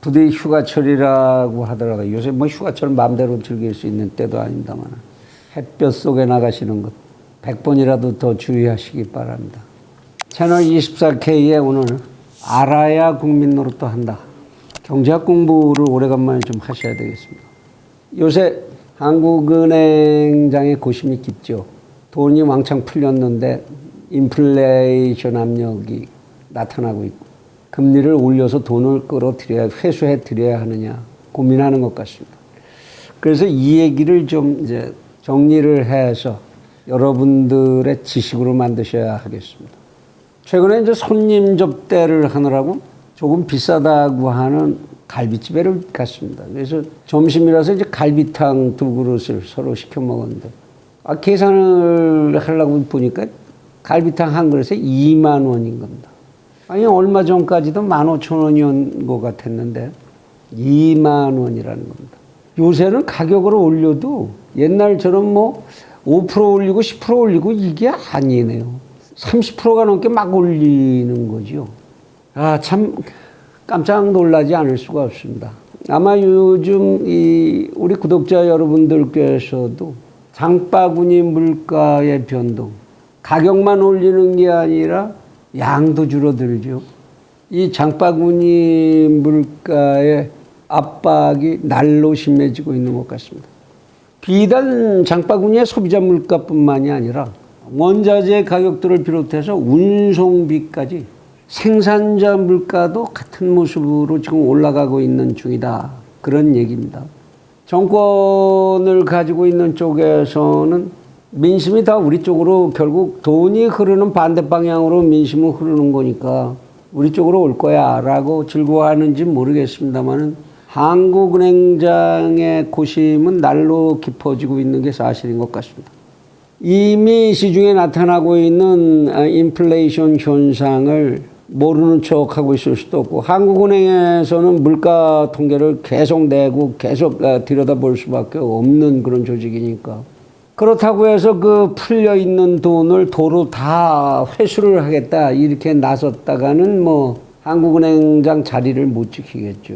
부디 휴가철이라고 하더라도 요새 뭐 휴가철 마음대로 즐길 수 있는 때도 아닙니다만 햇볕 속에 나가시는 것 100번이라도 더 주의하시기 바랍니다. 채널 24K에 오늘 알아야 국민 노릇도 한다. 경제학 공부를 오래간만에 좀 하셔야 되겠습니다. 요새 한국은행장의 고심이 깊죠. 돈이 왕창 풀렸는데 인플레이션 압력이 나타나고 있고 금리를 올려서 돈을 끌어들여야 회수해 드려야 하느냐 고민하는 것 같습니다. 그래서 이 얘기를 좀 이제 정리를 해서 여러분들의 지식으로 만드셔야 하겠습니다. 최근에 이제 손님 접대를 하느라고 조금 비싸다고 하는 갈비집에를 갔습니다. 그래서 점심이라서 이제 갈비탕 2그릇을 서로 시켜 먹었는데 계산을 하려고 보니까 갈비탕 한 그릇에 2만 원인 겁니다. 아니 얼마 전까지도 15,000원이었던 것 같았는데 2만 원이라는 겁니다. 요새는 가격을 올려도 옛날처럼 뭐 5% 올리고 10% 올리고 이게 아니네요. 30%가 넘게 막 올리는 거죠. 참 깜짝 놀라지 않을 수가 없습니다. 아마 요즘 우리 구독자 여러분들께서도 장바구니 물가의 변동, 가격만 올리는 게 아니라 양도 줄어들죠. 이 장바구니 물가의 압박이 날로 심해지고 있는 것 같습니다. 비단 장바구니의 소비자 물가뿐만이 아니라 원자재 가격들을 비롯해서 운송비까지 생산자 물가도 같은 모습으로 지금 올라가고 있는 중이다. 그런 얘기입니다. 정권을 가지고 있는 쪽에서는 민심이 다 우리 쪽으로 결국 돈이 흐르는 반대 방향으로 민심은 흐르는 거니까 우리 쪽으로 올 거야 라고 즐거워하는지 모르겠습니다만은 한국은행장의 고심은 날로 깊어지고 있는 게 사실인 것 같습니다. 이미 시중에 나타나고 있는 인플레이션 현상을 모르는 척하고 있을 수도 없고 한국은행에서는 물가 통계를 계속 내고 계속 들여다볼 수밖에 없는 그런 조직이니까 그렇다고 해서 그 풀려있는 돈을 도로 다 회수를 하겠다 이렇게 나섰다가는 뭐 한국은행장 자리를 못 지키겠죠.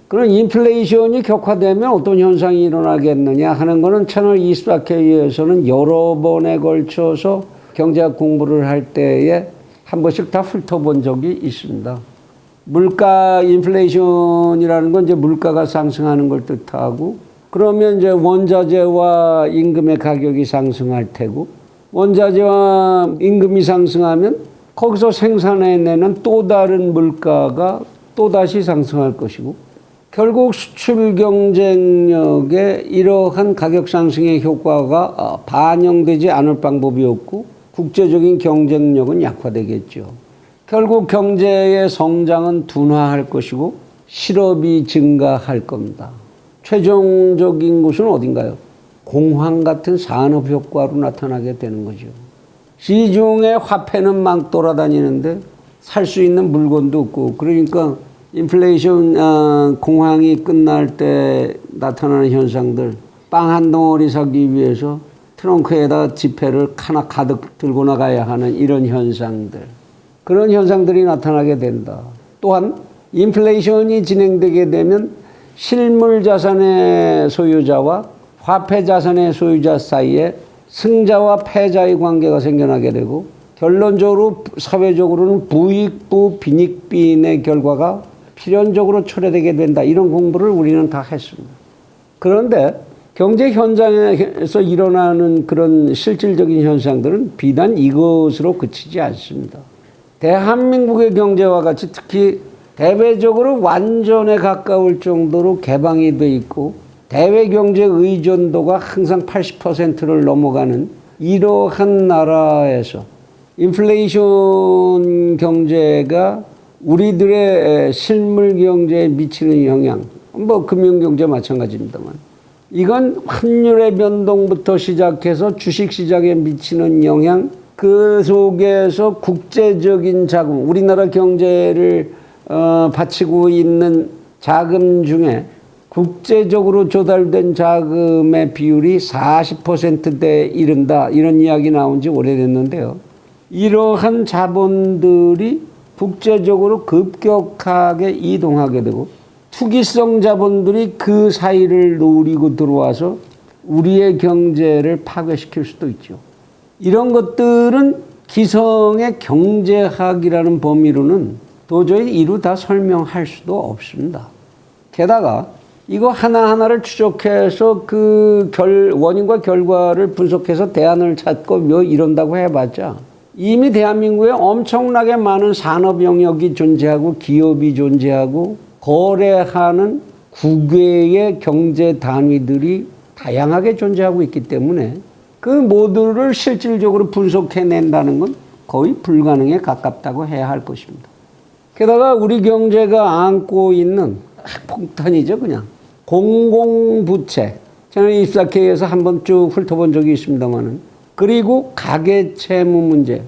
그런 인플레이션이 격화되면 어떤 현상이 일어나겠느냐 하는 것은 채널 24K에서는 여러 번에 걸쳐서 경제학 공부를 할 때에 한 번씩 다 훑어본 적이 있습니다. 물가 인플레이션이라는 건 이제 물가가 상승하는 걸 뜻하고 그러면 이제 원자재와 임금의 가격이 상승할 테고 원자재와 임금이 상승하면 거기서 생산해내는 또 다른 물가가 또다시 상승할 것이고 결국 수출 경쟁력에 이러한 가격 상승의 효과가 반영되지 않을 방법이 없고 국제적인 경쟁력은 약화되겠죠. 결국 경제의 성장은 둔화할 것이고 실업이 증가할 겁니다. 최종적인 곳은 어딘가요? 공황 같은 산업 효과로 나타나게 되는 거죠. 시중에 화폐는 막 돌아다니는데 살 수 있는 물건도 없고 그러니까 인플레이션 공황이 끝날 때 나타나는 현상들 빵 한 덩어리 사기 위해서 트렁크에다 지폐를 하나 가득 들고 나가야 하는 이런 현상들 그런 현상들이 나타나게 된다. 또한 인플레이션이 진행되게 되면 실물 자산의 소유자와 화폐 자산의 소유자 사이에 승자와 패자의 관계가 생겨나게 되고 결론적으로 사회적으로는 부익부 빈익빈의 결과가 필연적으로 초래되게 된다. 이런 공부를 우리는 다 했습니다. 그런데 경제 현장에서 일어나는 그런 실질적인 현상들은 비단 이것으로 그치지 않습니다. 대한민국의 경제와 같이 특히 대외적으로 완전에 가까울 정도로 개방이 돼 있고 대외 경제 의존도가 항상 80%를 넘어가는 이러한 나라에서 인플레이션 경제가 우리들의 실물 경제에 미치는 영향, 뭐 금융 경제 마찬가지입니다만 이건 환율의 변동부터 시작해서 주식 시장에 미치는 영향, 그 속에서 국제적인 자금, 우리나라 경제를 바치고 있는 자금 중에 국제적으로 조달된 자금의 비율이 40%대에 이른다. 이런 이야기 나온 지 오래됐는데요. 이러한 자본들이 국제적으로 급격하게 이동하게 되고 투기성 자본들이 그 사이를 노리고 들어와서 우리의 경제를 파괴시킬 수도 있죠. 이런 것들은 기성의 경제학이라는 범위로는 도저히 이루 다 설명할 수도 없습니다. 게다가 이거 하나하나를 추적해서 그 원인과 결과를 분석해서 대안을 찾고 뭐 이런다고 해봤자 이미 대한민국에 엄청나게 많은 산업 영역이 존재하고 기업이 존재하고 거래하는 국외의 경제 단위들이 다양하게 존재하고 있기 때문에 그 모두를 실질적으로 분석해낸다는 건 거의 불가능에 가깝다고 해야 할 것입니다. 게다가 우리 경제가 안고 있는 핵폭탄이죠, 그냥. 공공부채. 저는 입사회에서 한번 쭉 훑어본 적이 있습니다만은. 그리고 가계채무 문제.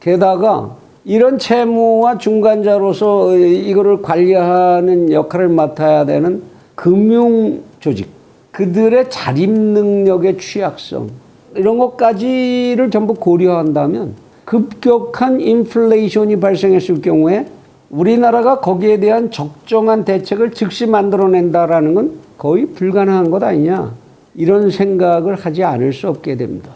게다가 이런 채무와 중간자로서 이거를 관리하는 역할을 맡아야 되는 금융조직. 그들의 자립 능력의 취약성. 이런 것까지를 전부 고려한다면 급격한 인플레이션이 발생했을 경우에 우리나라가 거기에 대한 적정한 대책을 즉시 만들어낸다라는 건 거의 불가능한 것 아니냐. 이런 생각을 하지 않을 수 없게 됩니다.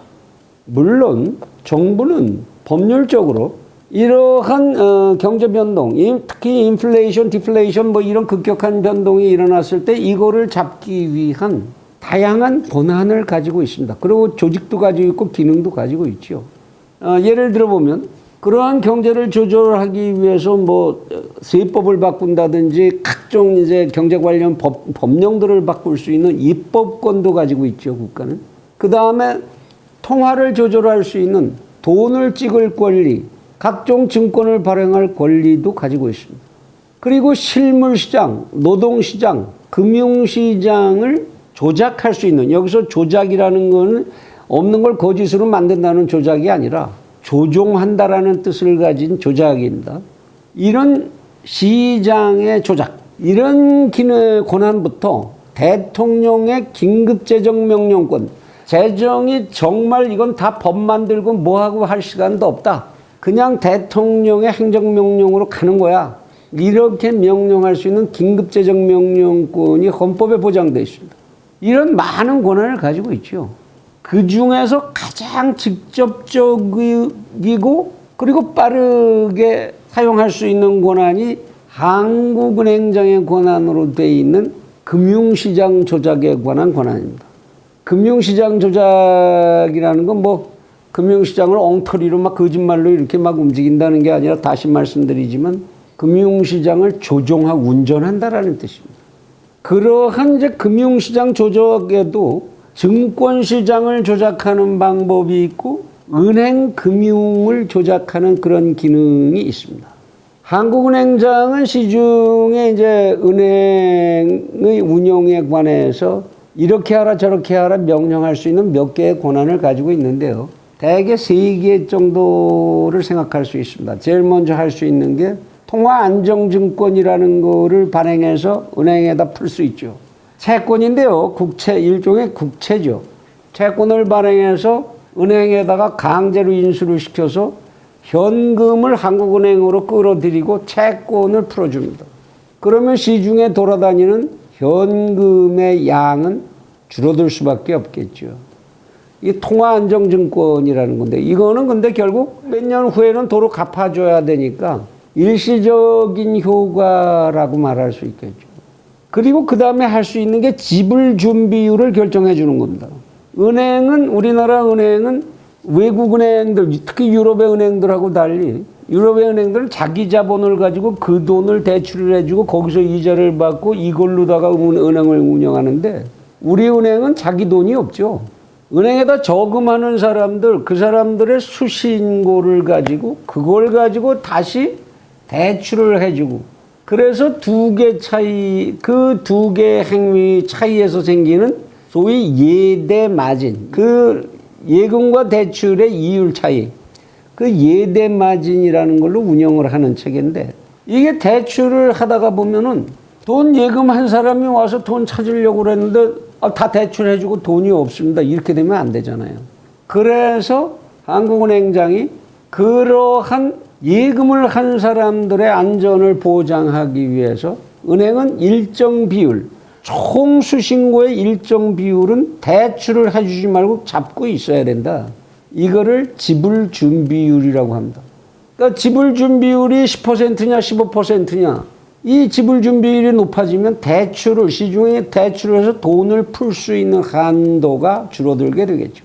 물론 정부는 법률적으로 이러한 경제 변동, 특히 인플레이션, 디플레이션 뭐 이런 급격한 변동이 일어났을 때 이거를 잡기 위한 다양한 권한을 가지고 있습니다. 그리고 조직도 가지고 있고 기능도 가지고 있죠. 예를 들어보면 그러한 경제를 조절하기 위해서 뭐 세법을 바꾼다든지 각종 이제 경제 관련 법령들을 바꿀 수 있는 입법권도 가지고 있죠, 국가는. 그 다음에 통화를 조절할 수 있는 돈을 찍을 권리, 각종 증권을 발행할 권리도 가지고 있습니다. 그리고 실물시장, 노동시장, 금융시장을 조작할 수 있는, 여기서 조작이라는 건 없는 걸 거짓으로 만든다는 조작이 아니라 조종한다라는 뜻을 가진 조작입니다. 이런 시장의 조작, 이런 권한부터 대통령의 긴급재정명령권, 재정이 정말 이건 다 법 만들고 뭐하고 할 시간도 없다. 그냥 대통령의 행정명령으로 가는 거야. 이렇게 명령할 수 있는 긴급재정명령권이 헌법에 보장되어 있습니다. 이런 많은 권한을 가지고 있죠. 그 중에서 가장 직접적이고 그리고 빠르게 사용할 수 있는 권한이 한국은행장의 권한으로 되어 있는 금융시장 조작에 관한 권한입니다. 금융시장 조작이라는 건 뭐 금융시장을 엉터리로 막 거짓말로 이렇게 막 움직인다는 게 아니라 다시 말씀드리지만 금융시장을 조종하고 운전한다라는 뜻입니다. 그러한 이제 금융시장 조작에도 증권시장을 조작하는 방법이 있고 은행 금융을 조작하는 그런 기능이 있습니다. 한국은행장은 시중에 이제 은행의 운영에 관해서 이렇게 하라 저렇게 하라 명령할 수 있는 몇 개의 권한을 가지고 있는데요. 대개 3개 정도를 생각할 수 있습니다. 제일 먼저 할 수 있는 게 통화안정증권이라는 거를 발행해서 은행에다 풀 수 있죠. 채권인데요. 일종의 국채죠. 채권을 발행해서 은행에다가 강제로 인수를 시켜서 현금을 한국은행으로 끌어들이고 채권을 풀어줍니다. 그러면 시중에 돌아다니는 현금의 양은 줄어들 수밖에 없겠죠. 이 통화안정증권이라는 건데 이거는 근데 결국 몇 년 후에는 도로 갚아줘야 되니까 일시적인 효과라고 말할 수 있겠죠. 그리고 그 다음에 할 수 있는 게 지불 준비율을 결정해 주는 겁니다. 우리나라 은행은 외국 은행들, 특히 유럽의 은행들하고 달리 유럽의 은행들은 자기 자본을 가지고 그 돈을 대출을 해주고 거기서 이자를 받고 이걸로다가 은행을 운영하는데 우리 은행은 자기 돈이 없죠. 은행에다 저금하는 사람들, 그 사람들의 수신고를 가지고 그걸 가지고 다시 대출을 해주고 그래서 그 두 개의 행위 차이에서 생기는 소위 예대 마진, 그 예금과 대출의 이율 차이, 그 예대 마진이라는 걸로 운영을 하는 체계인데 이게 대출을 하다가 보면은 돈 예금한 사람이 와서 돈 찾으려고 그랬는데 다 대출해주고 돈이 없습니다. 이렇게 되면 안 되잖아요. 그래서 한국은행장이 그러한 예금을 한 사람들의 안전을 보장하기 위해서 은행은 일정 비율, 총 수신고의 일정 비율은 대출을 해주지 말고 잡고 있어야 된다. 이거를 지불 준비율이라고 합니다. 그러니까 지불 준비율이 10%냐 15%냐 이 지불 준비율이 높아지면 대출을 시중에 대출을 해서 돈을 풀 수 있는 한도가 줄어들게 되겠죠.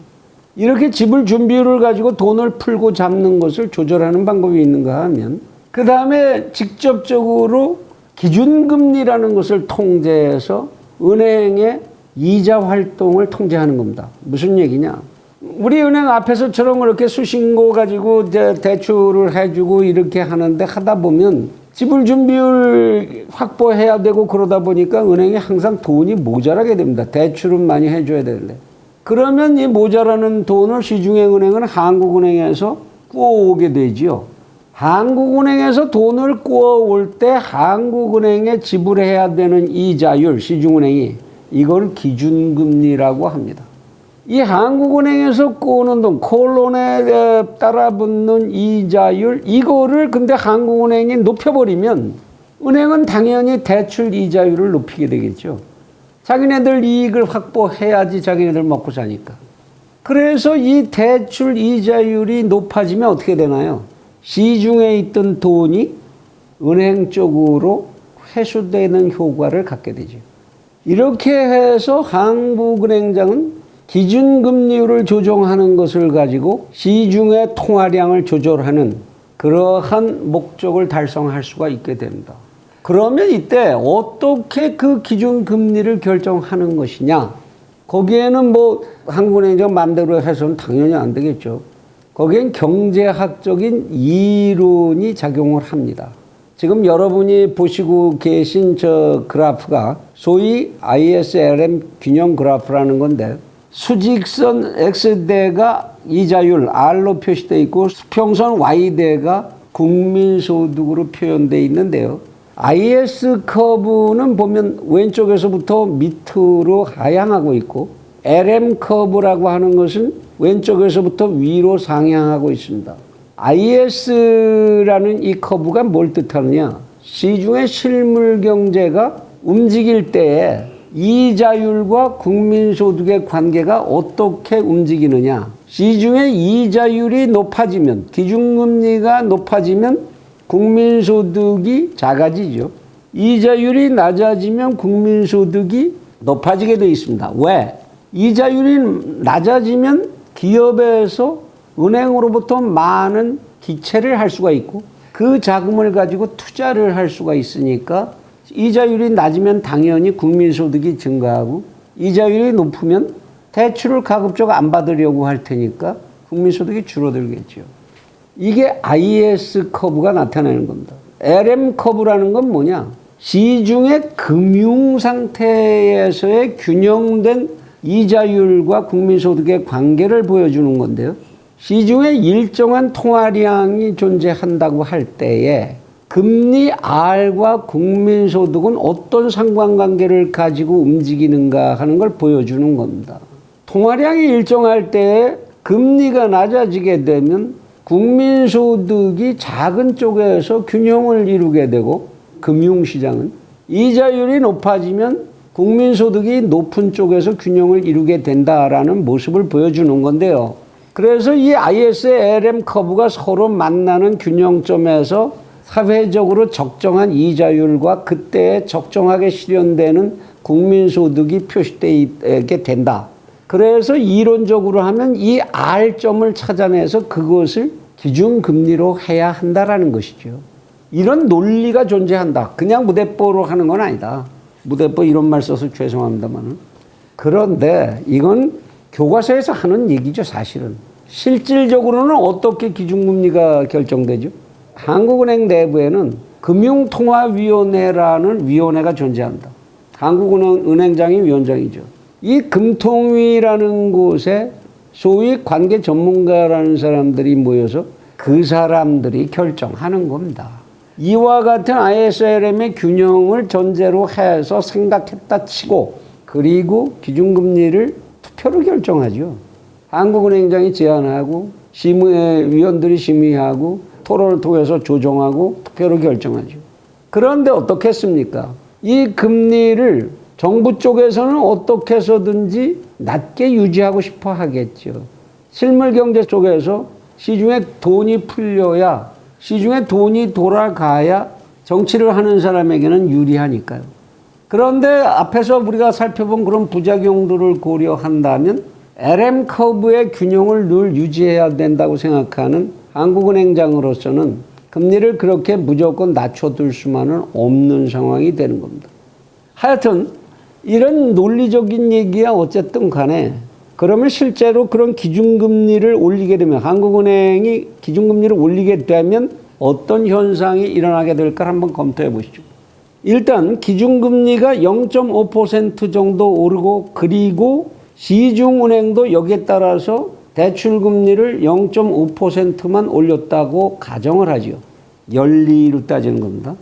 이렇게 지불 준비율을 가지고 돈을 풀고 잡는 것을 조절하는 방법이 있는가 하면 그 다음에 직접적으로 기준금리라는 것을 통제해서 은행의 이자 활동을 통제하는 겁니다. 무슨 얘기냐? 우리 은행 앞에서처럼 그렇게 수신고 가지고 대출을 해주고 이렇게 하는데 하다 보면 지불 준비율 확보해야 되고 그러다 보니까 은행이 항상 돈이 모자라게 됩니다. 대출은 많이 해줘야 되는데. 그러면 이 모자라는 돈을 시중의 은행은 한국은행에서 꾸어오게 되지요. 한국은행에서 돈을 꾸어올 때 한국은행에 지불해야 되는 이자율, 시중은행이 이걸 기준금리라고 합니다. 이 한국은행에서 꾸어오는 돈, 콜론에 따라붙는 이자율, 이거를 근데 한국은행이 높여버리면 은행은 당연히 대출 이자율을 높이게 되겠죠. 자기네들 이익을 확보해야지 자기네들 먹고 사니까. 그래서 이 대출 이자율이 높아지면 어떻게 되나요? 시중에 있던 돈이 은행 쪽으로 회수되는 효과를 갖게 되죠. 이렇게 해서 한국은행장은 기준금리율을 조정하는 것을 가지고 시중의 통화량을 조절하는 그러한 목적을 달성할 수가 있게 됩니다. 그러면 이때 어떻게 그 기준금리를 결정하는 것이냐? 거기에는 뭐 한국은행장 마음대로 해서는 당연히 안 되겠죠. 거기엔 경제학적인 이론이 작용을 합니다. 지금 여러분이 보시고 계신 저 그래프가 소위 ISLM 균형 그래프라는 건데 수직선 X대가 이자율 R로 표시되어 있고 수평선 Y대가 국민소득으로 표현되어 있는데요. IS 커브는 보면 왼쪽에서부터 밑으로 하향하고 있고 LM 커브라고 하는 것은 왼쪽에서부터 위로 상향하고 있습니다. IS라는 이 커브가 뭘 뜻하느냐? 시중의 실물 경제가 움직일 때에 이자율과 국민소득의 관계가 어떻게 움직이느냐? 시중의 이자율이 높아지면, 기준금리가 높아지면 국민소득이 작아지죠. 이자율이 낮아지면 국민소득이 높아지게 되어 있습니다. 왜? 이자율이 낮아지면 기업에서 은행으로부터 많은 기채를 할 수가 있고 그 자금을 가지고 투자를 할 수가 있으니까 이자율이 낮으면 당연히 국민소득이 증가하고 이자율이 높으면 대출을 가급적 안 받으려고 할 테니까 국민소득이 줄어들겠죠. 이게 IS 커브가 나타나는 겁니다. LM 커브라는 건 뭐냐? 시중의 금융 상태에서의 균형된 이자율과 국민소득의 관계를 보여주는 건데요. 시중에 일정한 통화량이 존재한다고 할 때에 금리 R과 국민소득은 어떤 상관관계를 가지고 움직이는가 하는 걸 보여주는 겁니다. 통화량이 일정할 때에 금리가 낮아지게 되면 국민소득이 작은 쪽에서 균형을 이루게 되고 금융시장은 이자율이 높아지면 국민소득이 높은 쪽에서 균형을 이루게 된다라는 모습을 보여주는 건데요. 그래서 이 ISLM 커브가 서로 만나는 균형점에서 사회적으로 적정한 이자율과 그때에 적정하게 실현되는 국민소득이 표시되게 된다. 그래서 이론적으로 하면 이 R점을 찾아내서 그것을 기준금리로 해야 한다라는 것이죠. 이런 논리가 존재한다. 그냥 무대뽀로 하는 건 아니다. 무대뽀 이런 말 써서 죄송합니다만. 그런데 이건 교과서에서 하는 얘기죠, 사실은. 실질적으로는 어떻게 기준금리가 결정되죠? 한국은행 내부에는 금융통화위원회라는 위원회가 존재한다. 한국은행장이 위원장이죠. 이 금통위라는 곳에 소위 관계 전문가라는 사람들이 모여서 그 사람들이 결정하는 겁니다. 이와 같은 ISLM의 균형을 전제로 해서 생각했다 치고 그리고 기준금리를 투표로 결정하죠. 한국은행장이 제안하고 위원들이 심의하고 토론을 통해서 조정하고 투표로 결정하죠. 그런데 어떻겠습니까? 이 금리를 정부 쪽에서는 어떻게 해서든지 낮게 유지하고 싶어 하겠죠. 실물 경제 쪽에서 시중에 돈이 풀려야, 시중에 돈이 돌아가야 정치를 하는 사람에게는 유리하니까요. 그런데 앞에서 우리가 살펴본 그런 부작용들을 고려한다면 LM 커브의 균형을 늘 유지해야 된다고 생각하는 한국은행장으로서는 금리를 그렇게 무조건 낮춰둘 수만은 없는 상황이 되는 겁니다. 하여튼 이런 논리적인 얘기야 어쨌든 간에 그러면 실제로 그런 기준금리를 올리게 되면, 한국은행이 기준금리를 올리게 되면 어떤 현상이 일어나게 될까 한번 검토해 보시죠. 일단 기준금리가 0.5% 정도 오르고, 그리고 시중은행도 여기에 따라서 대출금리를 0.5%만 올렸다고 가정을 하죠. 연리로 따지는 겁니다.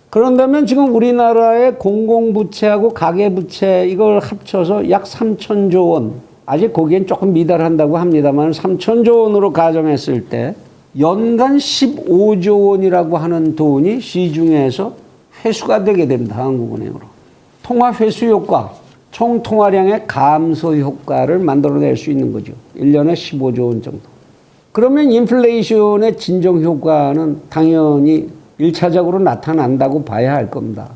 그런다면 지금 우리나라의 공공부채하고 가계부채 이걸 합쳐서 약 3천조 원, 아직 거기엔 조금 미달한다고 합니다만 3천조 원으로 가정했을 때 연간 15조 원이라고 하는 돈이 시중에서 회수가 되게 됩니다. 한국은행으로. 통화회수 효과, 총 통화량의 감소 효과를 만들어낼 수 있는 거죠. 1년에 15조 원 정도. 그러면 인플레이션의 진정 효과는 당연히 1차적으로 나타난다고 봐야 할 겁니다.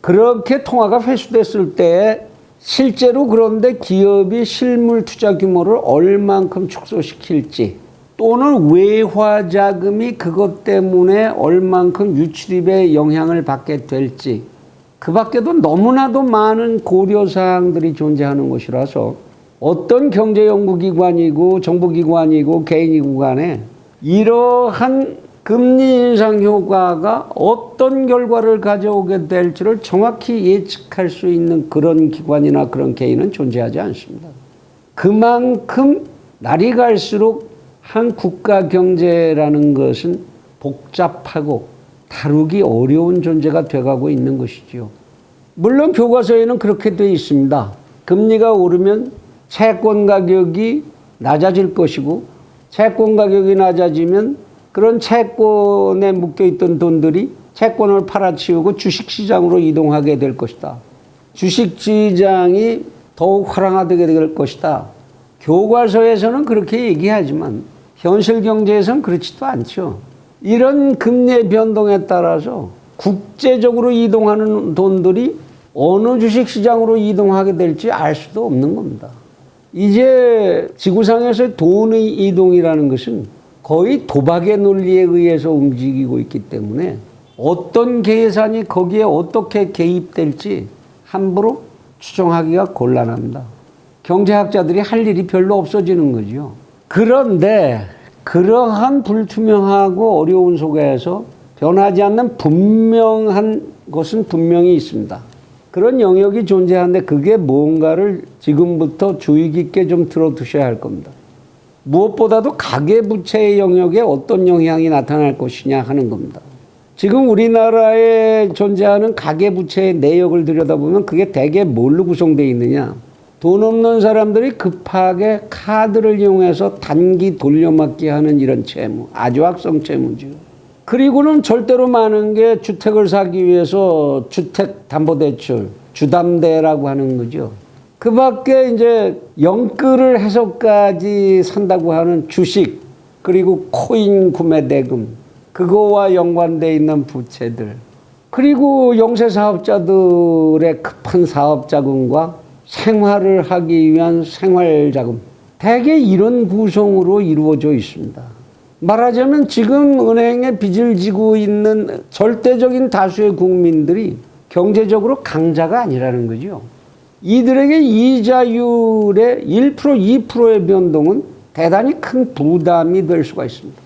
그렇게 통화가 회수됐을 때 실제로 그런데 기업이 실물 투자 규모를 얼만큼 축소시킬지, 또는 외화 자금이 그것 때문에 얼만큼 유출입에 영향을 받게 될지, 그 밖에도 너무나도 많은 고려사항들이 존재하는 것이라서 어떤 경제연구기관이고 정부기관이고 개인이고 간에 이러한 금리 인상 효과가 어떤 결과를 가져오게 될지를 정확히 예측할 수 있는 그런 기관이나 그런 개인은 존재하지 않습니다. 그만큼 날이 갈수록 한 국가 경제라는 것은 복잡하고 다루기 어려운 존재가 돼가고 있는 것이죠. 물론 교과서에는 그렇게 되어 있습니다. 금리가 오르면 채권 가격이 낮아질 것이고, 채권 가격이 낮아지면 그런 채권에 묶여있던 돈들이 채권을 팔아치우고 주식시장으로 이동하게 될 것이다. 주식시장이 더욱 활황화되게 될 것이다. 교과서에서는 그렇게 얘기하지만 현실 경제에서는 그렇지도 않죠. 이런 금리의 변동에 따라서 국제적으로 이동하는 돈들이 어느 주식시장으로 이동하게 될지 알 수도 없는 겁니다. 이제 지구상에서의 돈의 이동이라는 것은 거의 도박의 논리에 의해서 움직이고 있기 때문에 어떤 계산이 거기에 어떻게 개입될지 함부로 추정하기가 곤란합니다. 경제학자들이 할 일이 별로 없어지는 거죠. 그런데 그러한 불투명하고 어려운 속에서 변하지 않는 분명한 것은 분명히 있습니다. 그런 영역이 존재하는데 그게 뭔가를 지금부터 주의 깊게 좀 들어두셔야 할 겁니다. 무엇보다도 가계부채의 영역에 어떤 영향이 나타날 것이냐 하는 겁니다. 지금 우리나라에 존재하는 가계부채의 내역을 들여다보면 그게 대개 뭘로 구성되어 있느냐. 돈 없는 사람들이 급하게 카드를 이용해서 단기 돌려막기 하는 이런 채무, 아주악성 채무죠. 그리고는 절대로 많은 게 주택을 사기 위해서 주택담보대출, 주담대라고 하는 거죠. 그 밖에 이제 영끌을 해서까지 산다고 하는 주식, 그리고 코인 구매 대금, 그거와 연관되어 있는 부채들, 그리고 영세사업자들의 급한 사업자금과 생활을 하기 위한 생활자금, 대개 이런 구성으로 이루어져 있습니다. 말하자면 지금 은행에 빚을 지고 있는 절대적인 다수의 국민들이 경제적으로 강자가 아니라는 거죠. 이들에게 이자율의 1%, 2%의 변동은 대단히 큰 부담이 될 수가 있습니다.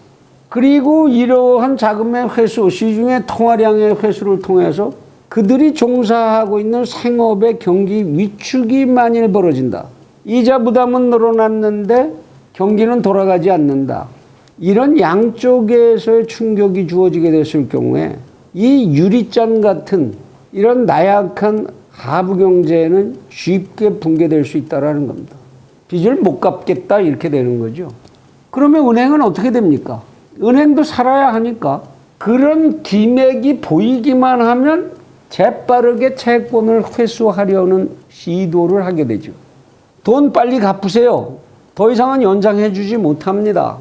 그리고 이러한 자금의 회수, 시중의 통화량의 회수를 통해서 그들이 종사하고 있는 생업의 경기 위축이 만일 벌어진다. 이자 부담은 늘어났는데 경기는 돌아가지 않는다. 이런 양쪽에서의 충격이 주어지게 됐을 경우에 이 유리잔 같은 이런 나약한 하부 경제는 쉽게 붕괴될 수 있다는 겁니다. 빚을 못 갚겠다 이렇게 되는 거죠. 그러면 은행은 어떻게 됩니까? 은행도 살아야 하니까 그런 기맥이 보이기만 하면 재빠르게 채권을 회수하려는 시도를 하게 되죠. 돈 빨리 갚으세요. 더 이상은 연장해 주지 못합니다.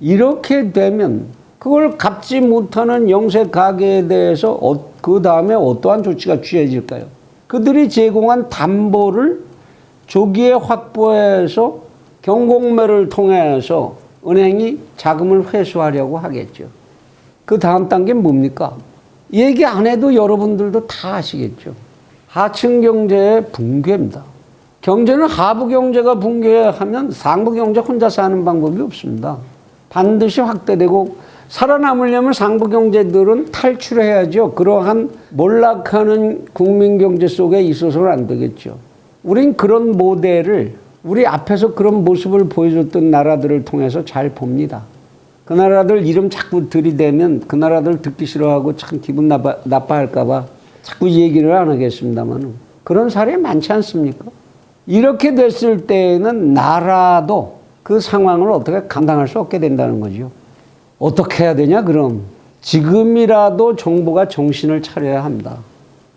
이렇게 되면 그걸 갚지 못하는 영세 가게에 대해서 그 다음에 어떠한 조치가 취해질까요? 그들이 제공한 담보를 조기에 확보해서 경공매를 통해서 은행이 자금을 회수하려고 하겠죠. 그 다음 단계는 뭡니까? 얘기 안 해도 여러분들도 다 아시겠죠. 하층 경제의 붕괴입니다. 경제는 하부 경제가 붕괴하면 상부 경제 혼자 사는 방법이 없습니다. 반드시 확대되고 살아남으려면 상부 경제들은 탈출해야죠. 그러한 몰락하는 국민 경제 속에 있어서는 안 되겠죠. 우린 그런 모델을 우리 앞에서 그런 모습을 보여줬던 나라들을 통해서 잘 봅니다. 그 나라들 이름 자꾸 들이대면 그 나라들 듣기 싫어하고 참 기분 나빠할까 봐 자꾸 얘기를 안 하겠습니다만 그런 사례 많지 않습니까? 이렇게 됐을 때에는 나라도 그 상황을 어떻게 감당할 수 없게 된다는 거죠. 어떻게 해야 되냐 그럼? 지금이라도 정부가 정신을 차려야 합니다.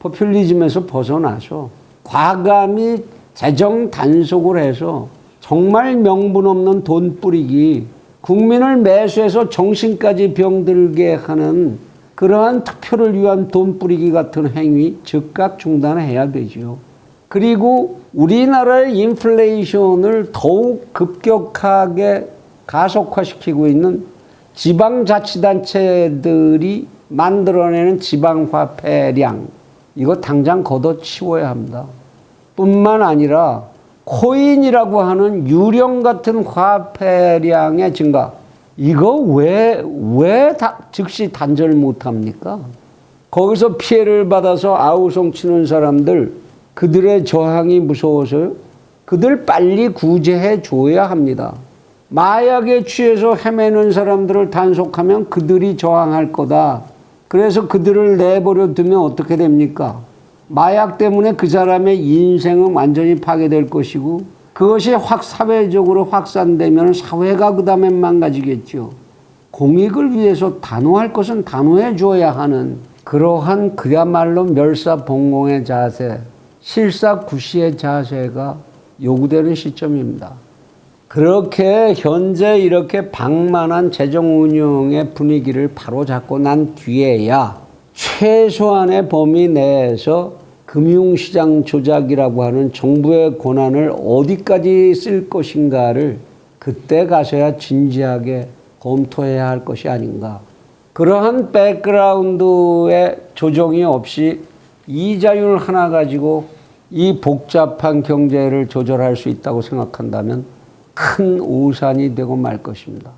포퓰리즘에서 벗어나서 과감히 재정 단속을 해서 정말 명분 없는 돈 뿌리기, 국민을 매수해서 정신까지 병들게 하는 그러한 투표를 위한 돈 뿌리기 같은 행위 즉각 중단해야 되죠. 그리고 우리나라의 인플레이션을 더욱 급격하게 가속화시키고 있는 지방자치단체들이 만들어내는 지방화폐량, 이거 당장 걷어치워야 합니다. 뿐만 아니라 코인이라고 하는 유령 같은 화폐량의 증가, 이거 왜 즉시 단절 못합니까? 거기서 피해를 받아서 아우성 치는 사람들, 그들의 저항이 무서워서요? 그들 빨리 구제해 줘야 합니다. 마약에 취해서 헤매는 사람들을 단속하면 그들이 저항할 거다. 그래서 그들을 내버려 두면 어떻게 됩니까? 마약 때문에 그 사람의 인생은 완전히 파괴될 것이고 그것이 사회적으로 확산되면 사회가 그 다음에 망가지겠죠. 공익을 위해서 단호할 것은 단호해 줘야 하는 그러한 그야말로 멸사봉공의 자세, 실사구시의 자세가 요구되는 시점입니다. 그렇게 현재 이렇게 방만한 재정운용의 분위기를 바로잡고 난 뒤에야 최소한의 범위 내에서 금융시장 조작이라고 하는 정부의 권한을 어디까지 쓸 것인가를 그때 가서야 진지하게 검토해야 할 것이 아닌가. 그러한 백그라운드의 조정이 없이 이자율 하나 가지고 이 복잡한 경제를 조절할 수 있다고 생각한다면 큰 오산이 되고 말 것입니다.